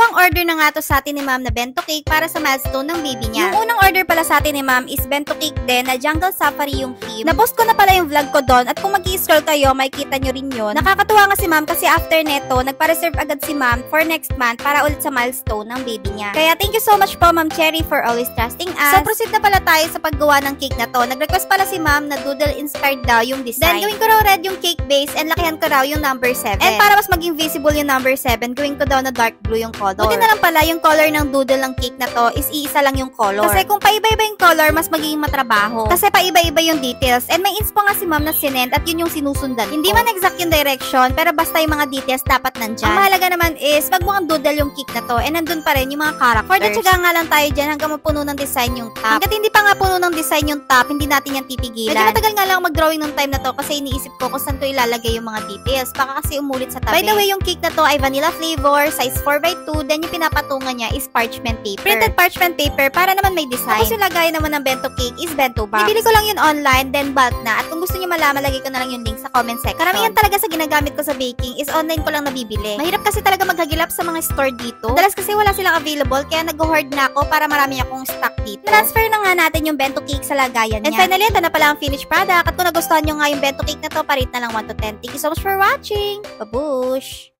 Pangalawang order na nga to sa atin ni ma'am na bento cake para sa milestone ng baby niya. Yung unang order pala sa atin ni ma'am is bento cake din na jungle safari yung theme. Napost ko na pala yung vlog ko doon at kung mag-i-scroll kayo, makikita nyo rin yun. Nakakatuwa nga si ma'am kasi after neto, nagpa-reserve agad si ma'am for next month para ulit sa milestone ng baby niya. Kaya thank you so much po ma'am Cherry for always trusting us. So proceed na pala tayo sa paggawa ng cake na to. Nag-request pala si ma'am na doodle inspired daw yung design. Then gawin ko raw red yung cake base and lakihan ko raw yung number 7. And para mas maging visible yung number 7, gawin ko daw na dark blue yung color. Buti na lang pala yung color ng doodle ng cake na to is iisa lang yung color. Kasi kung paiba-iba yung color, mas magiging matrabaho. Kasi paiba-iba yung details. And may inspo nga si ma'am na sinend at yun yung sinusundan. Hindi man exact yung direction, pero basta yung mga details dapat nandyan. Ang mahalaga naman is, wag mo kang doodle yung cake na to and nandun pa rin yung mga characters. For the tsaga nga lang tayo dyan hanggang mapuno ng design yung top. Hanggat hindi pa nga puno ng design yung top, hindi natin yan titigilan. Medyo matagal nga lang mag-drawing ng time na to kasi iniisip ko kung saan ko ilalagay yung mga details. Baka kasi umulit sa tabi. By the way, yung cake na to ay vanilla flavor, size 4x2, then yung pinapatungan niya is parchment paper. Printed parchment paper para naman may design. Tapos yung lagayan naman ng bento cake is bento box. Bibili ko lang yun online, then bulk na. At kung gusto niyo malaman, lagay ko na lang yung link sa comment section. Karamihan talaga sa ginagamit ko sa baking is online ko lang nabibili. Mahirap kasi talaga maghagilap sa mga store dito. Madalas kasi wala silang available, kaya nag-hoard na ako para marami akong stock dito. Transfer na nga natin yung bento cake sa lagayan niya. And finally, ito na pala ang finished product. At kung nagustuhan nyo nga yung bento cake na to, parit na lang 1 to 10. Thank you so much for watching. Babush!